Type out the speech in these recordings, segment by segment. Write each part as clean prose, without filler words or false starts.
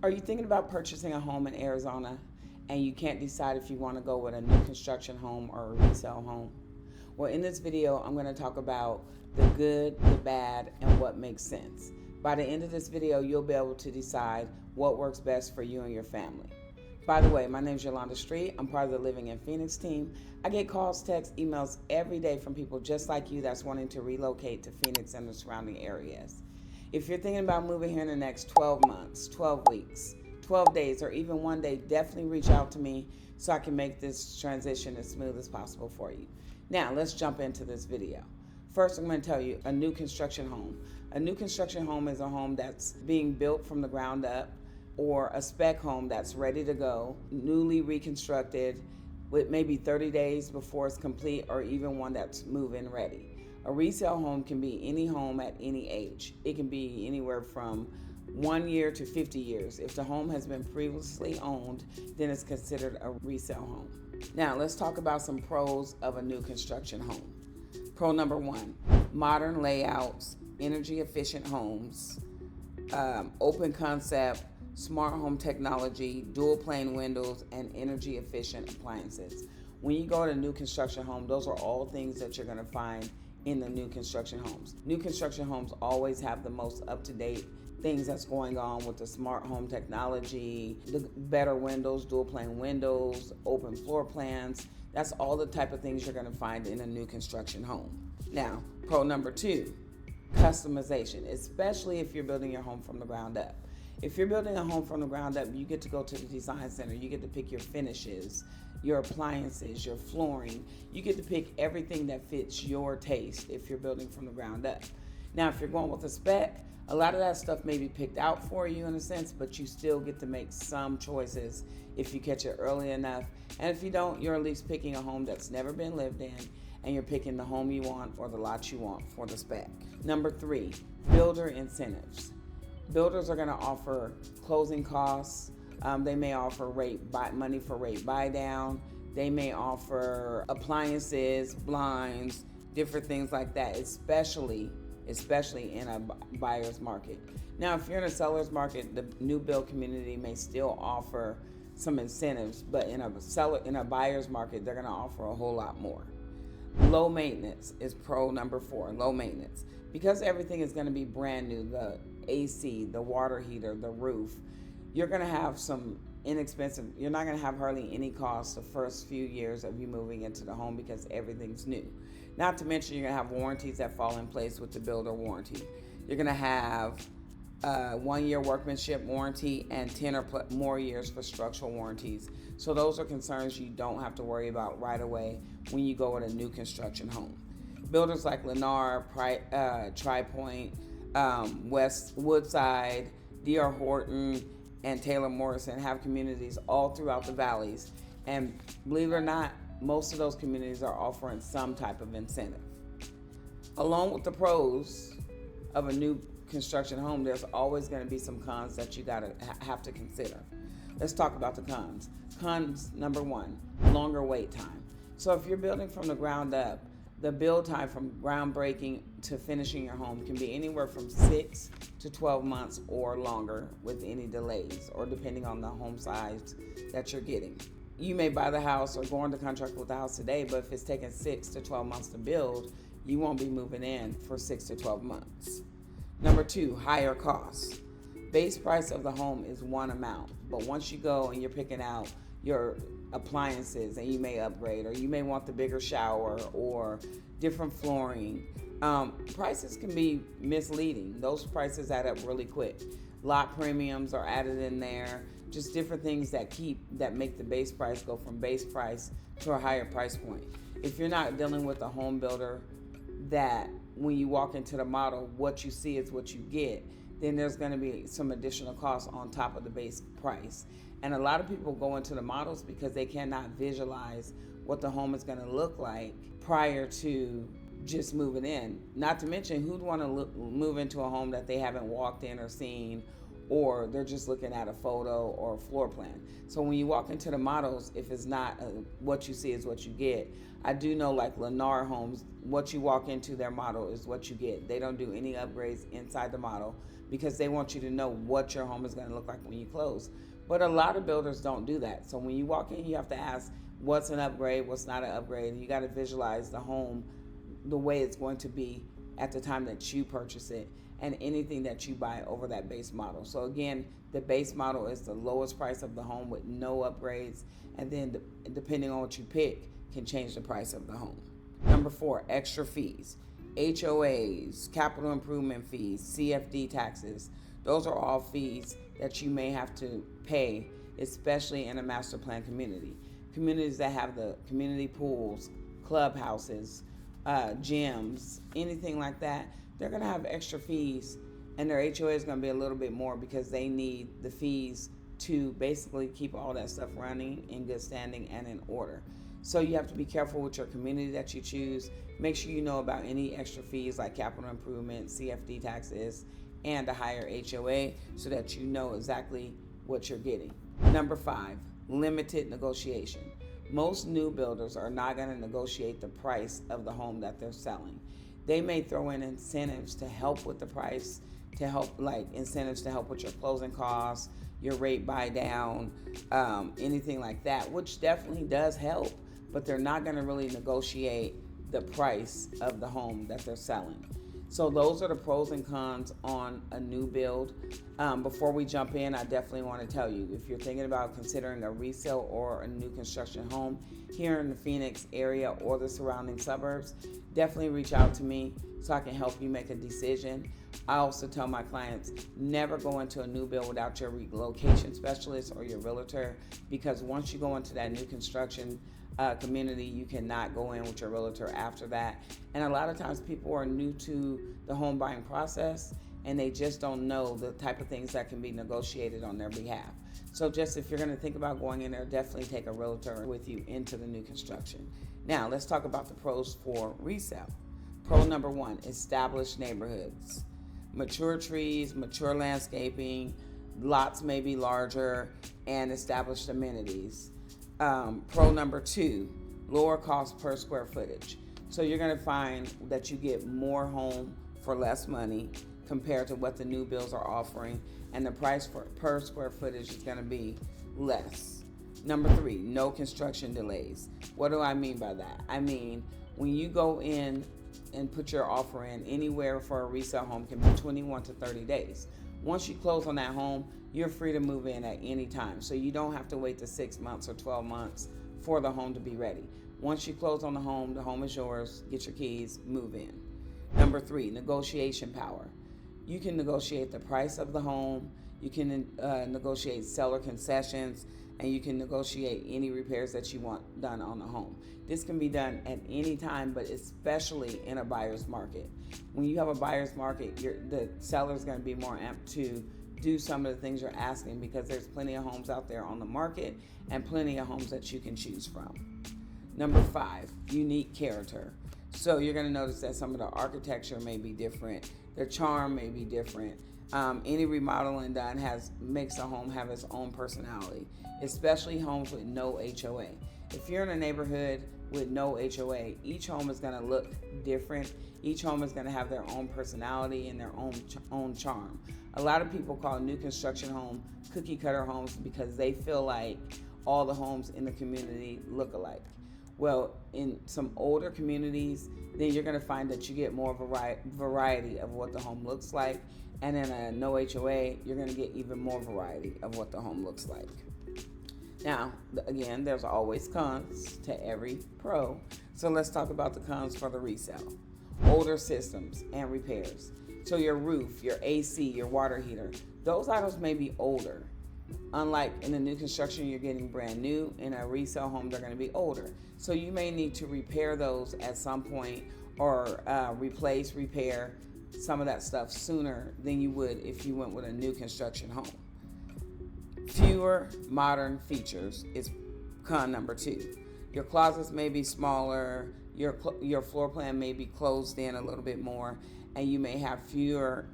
Are you thinking about purchasing a home in Arizona and you can't decide if you want to go with a new construction home or a resale home? Well, in this video, I'm going to talk about the good, the bad, and what makes sense. By the end of this video, you'll be able to decide what works best for you and your family. By the way, my name is Yolanda Street. I'm part of the Living in Phoenix team. I get calls, texts, emails every day from people just like you that's wanting to relocate to Phoenix and the surrounding areas. If you're thinking about moving here in the next 12 months, 12 weeks, 12 days, or even one day, definitely reach out to me so I can make this transition as smooth as possible for you. Now, let's jump into this video. First, I'm going to tell you a new construction home. A new construction home is a home that's being built from the ground up, or a spec home that's ready to go, newly reconstructed with maybe 30 days before it's complete, or even one that's move-in ready. A resale home can be any home at any age. It can be anywhere from 1 year to 50 years. If the home has been previously owned, then it's considered a resale home. Now, let's talk about some pros of a new construction home. Pro number one, modern layouts, energy efficient homes, open concept, smart home technology, dual pane windows, and energy efficient appliances. When you go to a new construction home, those are all things that you're going to find in the new construction homes. New construction homes always have the most up-to-date things that's going on with the smart home technology, the better windows, dual pane windows, open floor plans. That's all the type of things you're going to find in a new construction home. Now, pro number two, customization, especially if you're building your home from the ground up. If you're building a home from the ground up, you get to go to the design center. You get to pick your finishes, your appliances, your flooring. You get to pick everything that fits your taste if you're building from the ground up. Now, if you're going with a spec, a lot of that stuff may be picked out for you in a sense, but you still get to make some choices if you catch it early enough. And if you don't, you're at least picking a home that's never been lived in, and you're picking the home you want or the lot you want for the spec. Number three, builder incentives. Builders are going to offer closing costs. They may offer money for rate buy down. They may offer appliances, blinds, different things like that, especially in a buyer's market. Now, if you're in a seller's market, the new build community may still offer some incentives, but in a buyer's market, they're going to offer a whole lot more. Low maintenance is pro number four, low maintenance. Because everything is going to be brand new, the AC, the water heater, the roof, you're going to have some you're not going to have hardly any costs the first few years of you moving into the home because everything's new. Not to mention you're going to have warranties that fall in place with the builder warranty. You're going to have 1 year workmanship warranty and 10 or more years for structural warranties. So those are concerns you don't have to worry about right away when you go with a new construction home. Builders like Lennar, Tri-Point, Woodside, D.R. Horton, and Taylor Morrison have communities all throughout the valleys. And believe it or not, most of those communities are offering some type of incentive. Along with the pros of a new construction home, there's always going to be some cons that you have to consider. Let's talk about the cons. Cons number one, longer wait time. So if you're building from the ground up, the build time from groundbreaking to finishing your home can be anywhere from 6 to 12 months or longer with any delays, or depending on the home size that you're getting. You may buy the house or go into contract with the house today, but if it's taking 6 to 12 months to build, you won't be moving in for 6 to 12 months. Number two, higher costs. Base price of the home is one amount, but once you go and you're picking out your appliances and you may upgrade, or you may want the bigger shower or different flooring, prices can be misleading. Those prices add up really quick. Lot premiums are added in there, just different things that make the base price go from base price to a higher price point. If you're not dealing with a home builder that when you walk into the model, what you see is what you get, then there's going to be some additional costs on top of the base price. And a lot of people go into the models because they cannot visualize what the home is going to look like prior to just moving in. Not to mention, who'd want to move into a home that they haven't walked in or seen, or they're just looking at a photo or a floor plan. So when you walk into the models, if it's not what you see is what you get. I do know, like Lennar homes, what you walk into their model is what you get. They don't do any upgrades inside the model because they want you to know what your home is going to look like when you close. But a lot of builders don't do that. So when you walk in, you have to ask what's an upgrade, what's not an upgrade, and you got to visualize the home the way it's going to be at the time that you purchase it, and anything that you buy over that base model. So again, the base model is the lowest price of the home with no upgrades, and then depending on what you pick can change the price of the home. Number 4, extra fees. HOAs, capital improvement fees, CFD taxes. Those are all fees that you may have to pay, especially in a master plan community. Communities that have the community pools, clubhouses, gyms, anything like that, they're going to have extra fees, and their HOA is going to be a little bit more because they need the fees to basically keep all that stuff running in good standing and in order. So you have to be careful with your community that you choose. Make sure you know about any extra fees like capital improvement, CFD taxes, and a higher HOA so that you know exactly what you're getting. Number 5, limited negotiation. Most new builders are not going to negotiate the price of the home that they're selling. They may throw in incentives to help with the price, to help, like incentives to help with your closing costs, your rate buy down, anything like that, which definitely does help, but they're not going to really negotiate the price of the home that they're selling. So those are the pros and cons on a new build. Before we jump in, I definitely want to tell you, if you're thinking about considering a resale or a new construction home here in the Phoenix area or the surrounding suburbs, definitely reach out to me so I can help you make a decision. I also tell my clients, never go into a new build without your relocation specialist or your realtor, because once you go into that new construction community, you cannot go in with your realtor after that. And a lot of times people are new to the home buying process and they just don't know the type of things that can be negotiated on their behalf. So just if you're going to think about going in there, definitely take a realtor with you into the new construction. Now let's talk about the pros for resale. Pro number 1, established neighborhoods. Mature trees, mature landscaping, lots may be larger, and established amenities. Pro number 2, lower cost per square footage. So you're going to find that you get more home for less money compared to what the new builds are offering, and the price per square footage is going to be less. Number 3, no construction delays. What do I mean by that? I mean, when you go in and put your offer in, anywhere for a resale home can be 21 to 30 days. Once you close on that home, you're free to move in at any time. So you don't have to wait to 6 months or 12 months for the home to be ready. Once you close on the home is yours. Get your keys, move in. Number 3, negotiation power. You can negotiate the price of the home. You can negotiate seller concessions, and you can negotiate any repairs that you want done on the home. This can be done at any time, but especially in a buyer's market. When you have a buyer's market, the seller's going to be more amped to do some of the things you're asking, because there's plenty of homes out there on the market and plenty of homes that you can choose from. Number 5, unique character. So you're going to notice that some of the architecture may be different. Their charm may be different. Any remodeling done makes a home have its own personality, especially homes with no HOA. If you're in a neighborhood with no HOA, each home is going to look different. Each home is going to have their own personality and their own charm. A lot of people call new construction home cookie cutter homes because they feel like all the homes in the community look alike. Well, in some older communities, then you're going to find that you get more of a variety of what the home looks like. And in a no HOA, you're going to get even more variety of what the home looks like. Now, again, there's always cons to every pro. So let's talk about the cons for the resale. Older systems and repairs. So your roof, your AC, your water heater, those items may be older. Unlike in a new construction, you're getting brand new. In a resale home, they're going to be older. So you may need to repair those at some point, or repair some of that stuff sooner than you would if you went with a new construction home. Fewer modern features is con number 2. Your closets may be smaller, your floor plan may be closed in a little bit more, and you may have fewer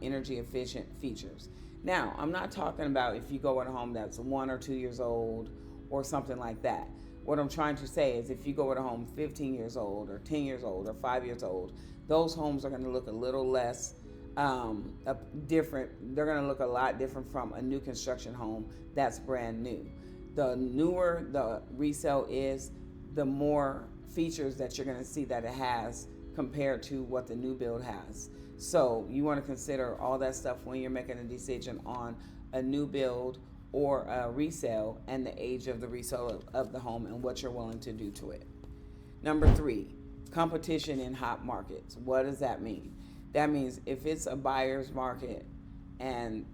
energy efficient features. Now, I'm not talking about if you go in a home that's 1 or 2 years old or something like that. What I'm trying to say is if you go in a home 15 years old or 10 years old or 5 years old, those homes are going to look a little less they're going to look a lot different from a new construction home that's brand new. The newer the resale is, the more features that you're going to see that it has compared to what the new build has. So you want to consider all that stuff when you're making a decision on a new build or a resale, and the age of the resale of the home and what you're willing to do to it. Number 3, competition in hot markets. What does that mean? That means if it's a buyer's market and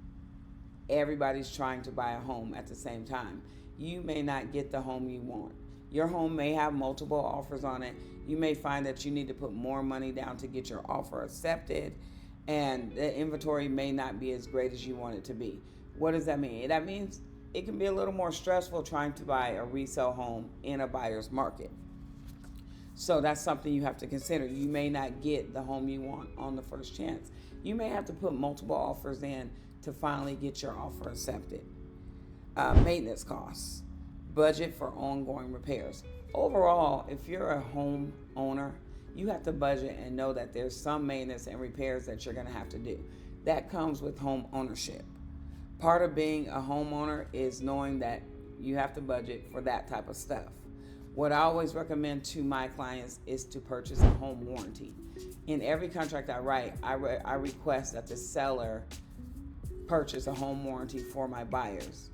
everybody's trying to buy a home at the same time, you may not get the home you want. Your home may have multiple offers on it. You may find that you need to put more money down to get your offer accepted, and the inventory may not be as great as you want it to be. What does that mean? That means it can be a little more stressful trying to buy a resale home in a buyer's market. So that's something you have to consider. You may not get the home you want on the first chance. You may have to put multiple offers in to finally get your offer accepted. Maintenance costs, budget for ongoing repairs. Overall, if you're a home owner, you have to budget and know that there's some maintenance and repairs that you're going to have to do. That comes with home ownership. Part of being a homeowner is knowing that you have to budget for that type of stuff. What I always recommend to my clients is to purchase a home warranty. In every contract I write, I request that the seller purchase a home warranty for my buyers.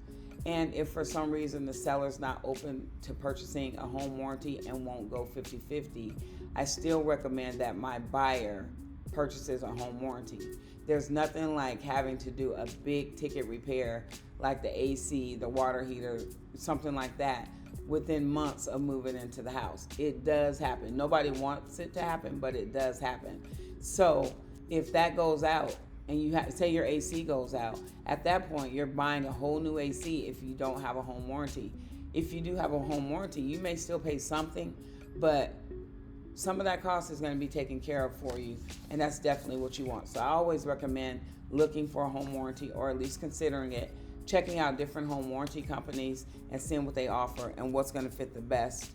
And if for some reason the seller's not open to purchasing a home warranty and won't go 50-50, I still recommend that my buyer purchases a home warranty. There's nothing like having to do a big ticket repair like the AC, the water heater, something like that within months of moving into the house. It does happen. Nobody wants it to happen, but it does happen. So if that goes out and you say your AC goes out, at that point you're buying a whole new AC if you don't have a home warranty. If you do have a home warranty, you may still pay something, but some of that cost is going to be taken care of for you, and that's definitely what you want. So I always recommend looking for a home warranty, or at least considering it, checking out different home warranty companies and seeing what they offer and what's going to fit the best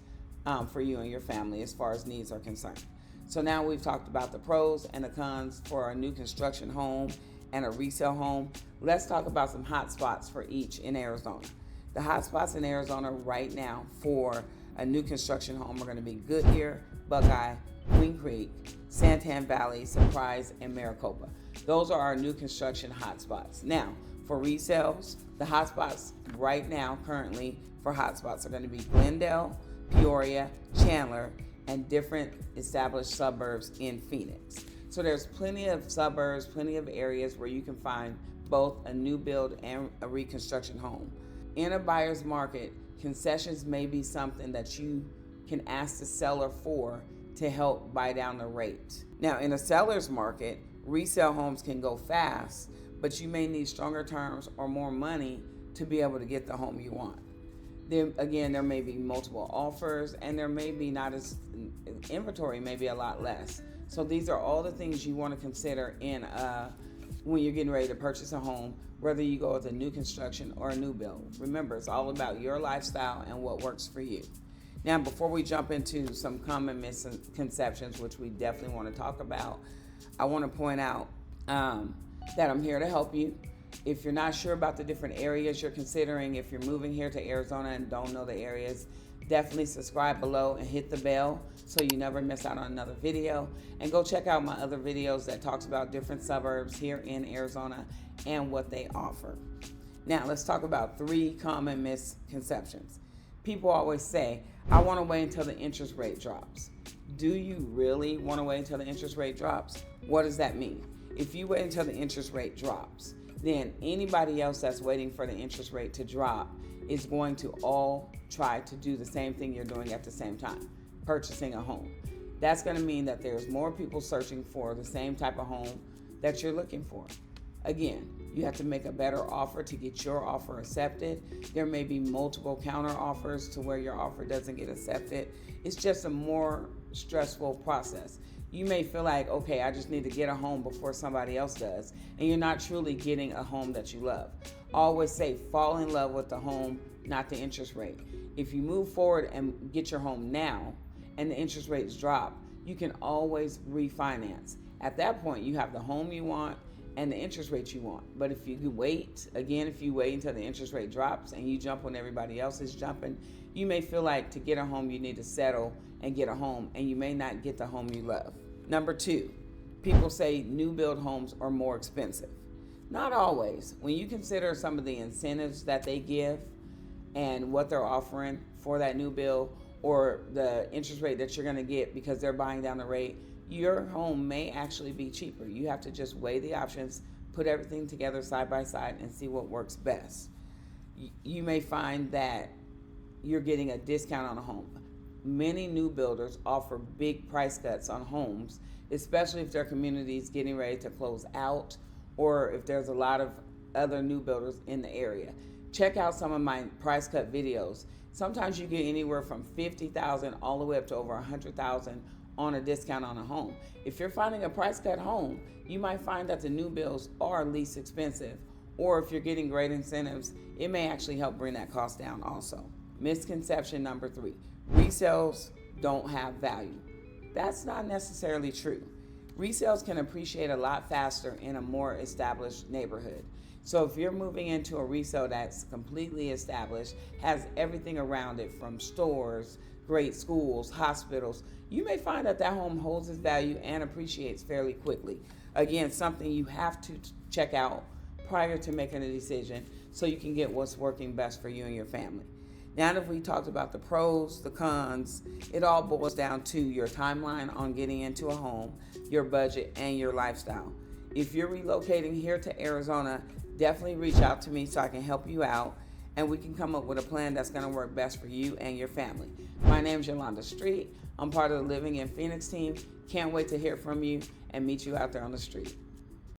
for you and your family as far as needs are concerned. So now we've talked about the pros and the cons for a new construction home and a resale home. Let's talk about some hot spots for each in Arizona. The hot spots in Arizona right now for a new construction home are going to be Goodyear, Buckeye, Queen Creek, Santan Valley, Surprise, and Maricopa. Those are our new construction hotspots. Now, for resales, the hotspots right now currently for hotspots are going to be Glendale, Peoria, Chandler, and different established suburbs in Phoenix. So there's plenty of suburbs, plenty of areas where you can find both a new build and a reconstruction home. In a buyer's market, concessions may be something that you can ask the seller for to help buy down the rate. Now, in a seller's market, resale homes can go fast, but you may need stronger terms or more money to be able to get the home you want. Then again, there may be multiple offers, and there may be not as inventory, may be a lot less. So these are all the things you want to consider in when you're getting ready to purchase a home, whether you go with a new construction or a new build. Remember, it's all about your lifestyle and what works for you. Now, before we jump into some common misconceptions, which we definitely want to talk about, I want to point out that I'm here to help you. If you're not sure about the different areas you're considering, if you're moving here to Arizona and don't know the areas, definitely subscribe below and hit the bell so you never miss out on another video. And go check out my other videos that talks about different suburbs here in Arizona and what they offer. Now, let's talk about 3 common misconceptions. People always say, I want to wait until the interest rate drops. Do you really want to wait until the interest rate drops? What does that mean? If you wait until the interest rate drops, then anybody else that's waiting for the interest rate to drop is going to all try to do the same thing you're doing at the same time, purchasing a home. That's going to mean that there's more people searching for the same type of home that you're looking for. Again, you have to make a better offer to get your offer accepted. There may be multiple counter offers to where your offer doesn't get accepted. It's just a more stressful process. You may feel like, okay, I just need to get a home before somebody else does, and you're not truly getting a home that you love. Always say, fall in love with the home, not the interest rate. If you move forward and get your home now, and the interest rates drop, you can always refinance. At that point, you have the home you want and the interest rate you want. But if you wait, again, if you wait until the interest rate drops and you jump when everybody else is jumping, you may feel like to get a home, you need to settle and get a home, and you may not get the home you love. Number 2, people say new build homes are more expensive. Not always. When you consider some of the incentives that they give and what they're offering for that new build, or the interest rate that you're going to get because they're buying down the rate, your home may actually be cheaper. You have to just weigh the options, put everything together side by side, and see what works best. You may find that you're getting a discount on a home. Many new builders offer big price cuts on homes, especially if their community is getting ready to close out, or if there's a lot of other new builders in the area. Check out some of my price cut videos. Sometimes you get anywhere from $50,000 all the way up to over $100,000 on a discount on a home. If you're finding a price cut home, you might find that the new builds are least expensive, or if you're getting great incentives, it may actually help bring that cost down also. Misconception number 3, resales don't have value. That's not necessarily true. Resales can appreciate a lot faster in a more established neighborhood. So if you're moving into a resale that's completely established, has everything around it from stores, great schools, hospitals, you may find that that home holds its value and appreciates fairly quickly. Again, something you have to check out prior to making a decision so you can get what's working best for you and your family. Now that we talked about the pros, the cons, it all boils down to your timeline on getting into a home, your budget, and your lifestyle. If you're relocating here to Arizona, definitely reach out to me so I can help you out, and we can come up with a plan that's going to work best for you and your family. My name's Yolanda Street. I'm part of the Living in Phoenix team. Can't wait to hear from you and meet you out there on the street.